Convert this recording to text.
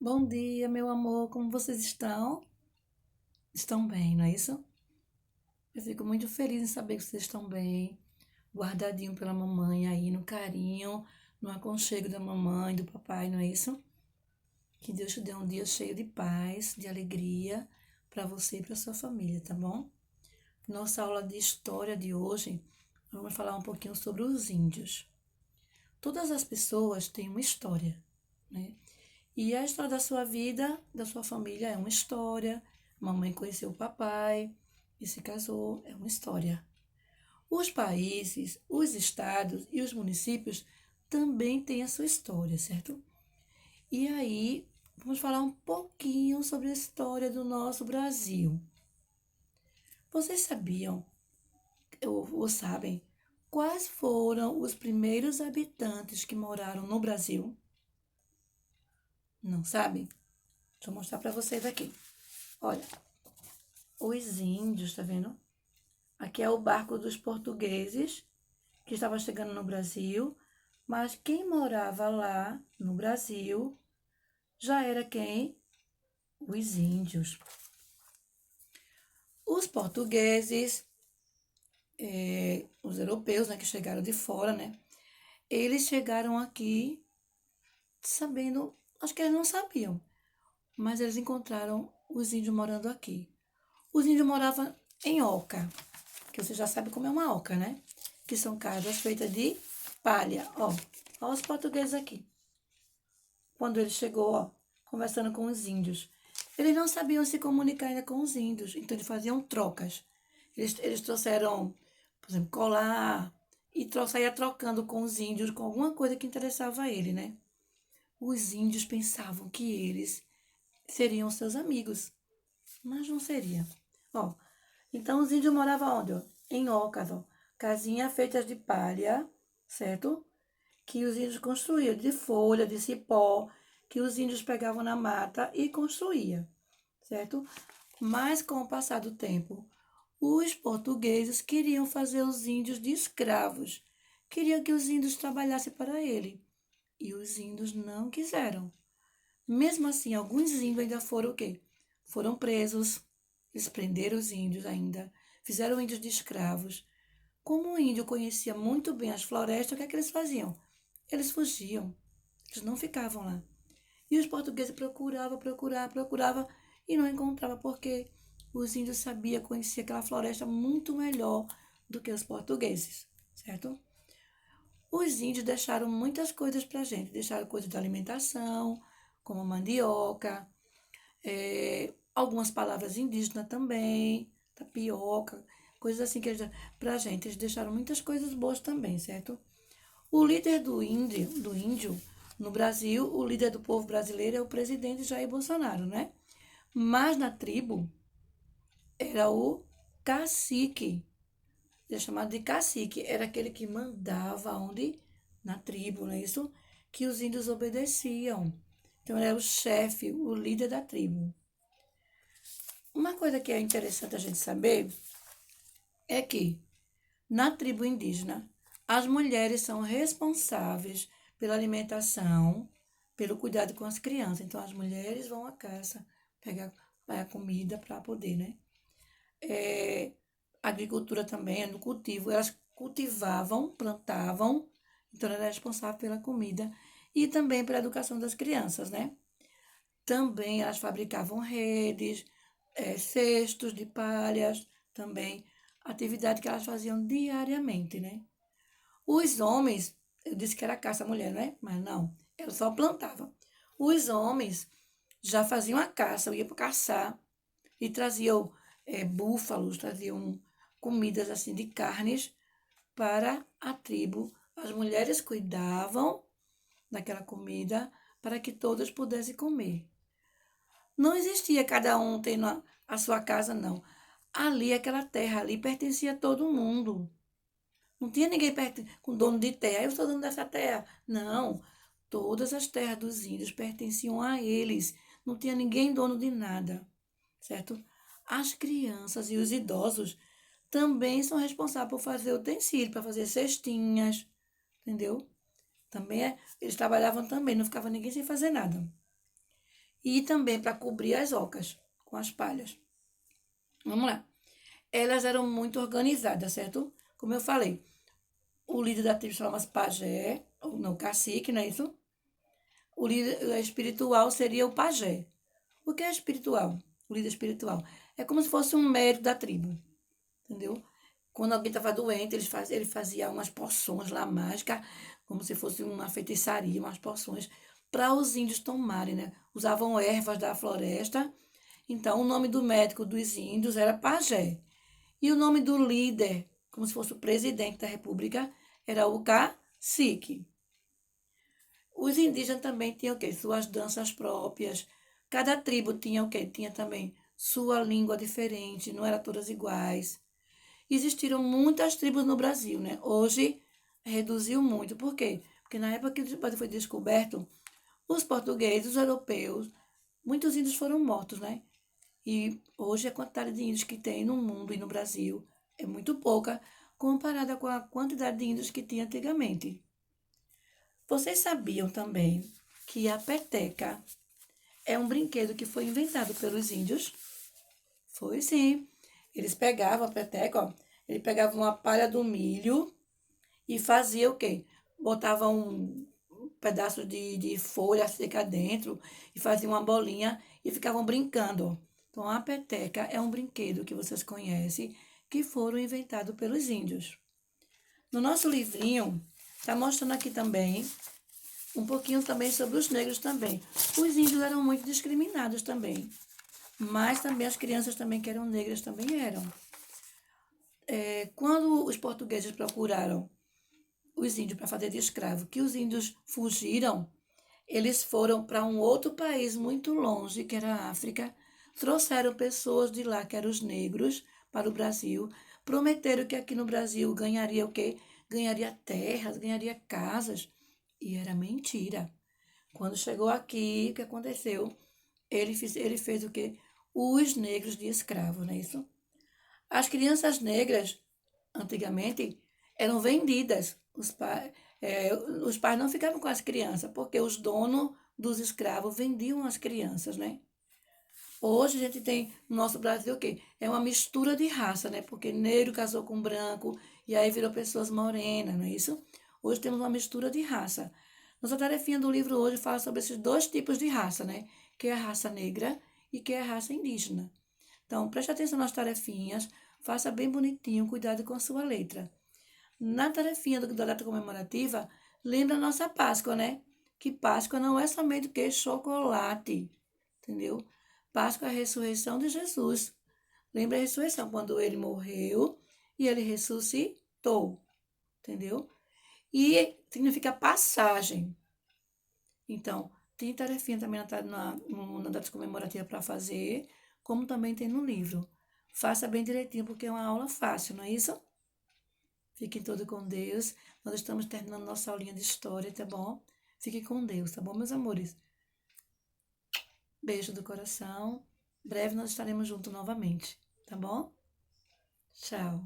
Bom dia, meu amor, como vocês estão? Estão bem, não é isso? Eu fico muito feliz em saber que vocês estão bem, guardadinho pela mamãe aí, no carinho, no aconchego da mamãe, do papai, não é isso? Que Deus te dê um dia cheio de paz, de alegria para você e para sua família, tá bom? Nossa aula de história de hoje, vamos falar um pouquinho sobre os índios. Todas as pessoas têm uma história, né? E a história da sua vida, da sua família, é uma história. Mamãe conheceu o papai e se casou, é uma história. Os países, os estados e os municípios também têm a sua história, certo? E aí, vamos falar um pouquinho sobre a história do nosso Brasil. Vocês sabiam, ou sabem, quais foram os primeiros habitantes que moraram no Brasil? Não sabem? Deixa eu mostrar para vocês aqui. Olha, os índios, tá vendo? Aqui é o barco dos portugueses que estava chegando no Brasil, mas quem morava lá no Brasil já era quem? Os índios. Os portugueses, os europeus, né, que chegaram de fora, né? Eles chegaram aqui sabendo, acho que eles não sabiam, mas eles encontraram os índios morando aqui. Os índios moravam em oca, que você já sabe como é uma oca, né? Que são casas feitas de palha, ó. Olha os portugueses aqui. Quando ele chegou, ó, conversando com os índios. Eles não sabiam se comunicar ainda com os índios, então eles faziam trocas. Eles trouxeram, por exemplo, colar e saía trocando com os índios com alguma coisa que interessava a ele, né? Os índios pensavam que eles seriam seus amigos, mas não seria. Ó, então os índios moravam onde? Ó? Em ocas, ó. Casinhas feitas de palha, certo? Que os índios construíam, de folha, de cipó, que os índios pegavam na mata e construíam, certo? Mas com o passar do tempo, os portugueses queriam fazer os índios de escravos, queriam que os índios trabalhassem para ele, e os índios não quiseram. Mesmo assim, alguns índios ainda foram o quê? Foram presos, eles prenderam os índios ainda, fizeram índios de escravos. Como o índio conhecia muito bem as florestas, o que é que eles faziam? Eles fugiam, eles não ficavam lá. E os portugueses procuravam e não encontravam, porque os índios sabiam, conheciam aquela floresta muito melhor do que os portugueses, certo? Os índios deixaram muitas coisas para a gente, deixaram coisas de alimentação, como mandioca, algumas palavras indígenas também, tapioca, coisas assim que eles para a gente. Eles deixaram muitas coisas boas também, certo? O líder do índio no Brasil, o líder do povo brasileiro é o presidente Jair Bolsonaro, né? Mas na tribo era o cacique, é chamado de cacique, era aquele que mandava onde? Na tribo, não é isso? Que os índios obedeciam. Então ele era o chefe, o líder da tribo. Uma coisa que é interessante a gente saber é que na tribo indígena as mulheres são responsáveis pela alimentação, pelo cuidado com as crianças. Então as mulheres vão à caça, pegar a comida para poder, né? É, agricultura também, no cultivo, elas cultivavam, plantavam, então ela era responsável pela comida e também pela educação das crianças, né? Também elas fabricavam redes, cestos de palhas, também atividade que elas faziam diariamente, né? Os homens, eu disse que era caça a mulher, né? Mas não, ela só plantava. Os homens já faziam a caça, iam para caçar e traziam búfalos, traziam comidas assim de carnes para a tribo. As mulheres cuidavam daquela comida para que todos pudessem comer. Não existia cada um tendo a sua casa, não. Ali, aquela terra ali, pertencia a todo mundo. Não tinha ninguém com dono de terra. Eu sou dono dessa terra. Não. Todas as terras dos índios pertenciam a eles. Não tinha ninguém dono de nada, certo? As crianças e os idosos também são responsáveis por fazer utensílios, para fazer cestinhas, entendeu? Também eles trabalhavam também, não ficava ninguém sem fazer nada. e também para cobrir as ocas com as palhas. Vamos lá. Elas eram muito organizadas, certo? Como eu falei, o líder da tribo chama-se pajé, ou não, cacique, não é isso? O líder espiritual seria o pajé. O que é espiritual? O líder espiritual. É como se fosse um médico da tribo, entendeu? Quando alguém estava doente, ele fazia umas poções lá mágicas, como se fosse uma feitiçaria, umas poções, para os índios tomarem, né? Usavam ervas da floresta. Então, o nome do médico dos índios era pajé. E o nome do líder, como se fosse o presidente da república, era o cacique. Os indígenas também tinham o quê? Suas danças próprias. Cada tribo tinha o quê? Tinha também sua língua diferente, não eram todas iguais. Existiram muitas tribos no Brasil, né? Hoje reduziu muito. Por quê? Porque na época que o Brasil foi descoberto, os portugueses, os europeus, muitos índios foram mortos, né? E hoje a quantidade de índios que tem no mundo e no Brasil é muito pouca comparada com a quantidade de índios que tinha antigamente. Vocês sabiam também que a peteca é um brinquedo que foi inventado pelos índios? Foi sim. Eles pegavam a peteca, ó, ele pegava uma palha do milho e fazia o quê? Botava um pedaço de folha seca dentro e fazia uma bolinha e ficavam brincando. Então, a peteca é um brinquedo que vocês conhecem, que foram inventados pelos índios. No nosso livrinho, está mostrando aqui também um pouquinho também sobre os negros também. Os índios eram muito discriminados também, mas também as crianças também que eram negras também eram. Quando os portugueses procuraram os índios para fazer de escravo, que os índios fugiram, eles foram para um outro país muito longe, que era a África, trouxeram pessoas de lá, que eram os negros, para o Brasil, prometeram que aqui no Brasil ganharia o quê? Ganharia terras, ganharia casas, e era mentira. Quando chegou aqui, o que aconteceu? Ele fez o quê? Os negros de escravo, não é isso? As crianças negras, antigamente, eram vendidas. Os pais não ficavam com as crianças, porque os donos dos escravos vendiam as crianças, né? Hoje a gente tem no nosso Brasil o quê? É uma mistura de raça, né? Porque negro casou com branco e aí virou pessoas morenas, não é isso? Hoje temos uma mistura de raça. Nossa tarefinha do livro hoje fala sobre esses dois tipos de raça, né? Que é a raça negra e que é a raça indígena. Então, preste atenção nas tarefinhas, faça bem bonitinho, cuidado com a sua letra. Na tarefinha da data comemorativa, lembra a nossa Páscoa, né? Que Páscoa não é somente o que chocolate, entendeu? Páscoa é a ressurreição de Jesus. Lembra a ressurreição, quando ele morreu e ele ressuscitou, entendeu? E significa passagem. Então, tem tarefinha também na data comemorativa para fazer, como também tem no livro. Faça bem direitinho, porque é uma aula fácil, não é isso? Fiquem todos com Deus. Nós estamos terminando nossa aulinha de história, tá bom? Fiquem com Deus, tá bom, meus amores? Beijo do coração. Breve nós estaremos juntos novamente, tá bom? Tchau.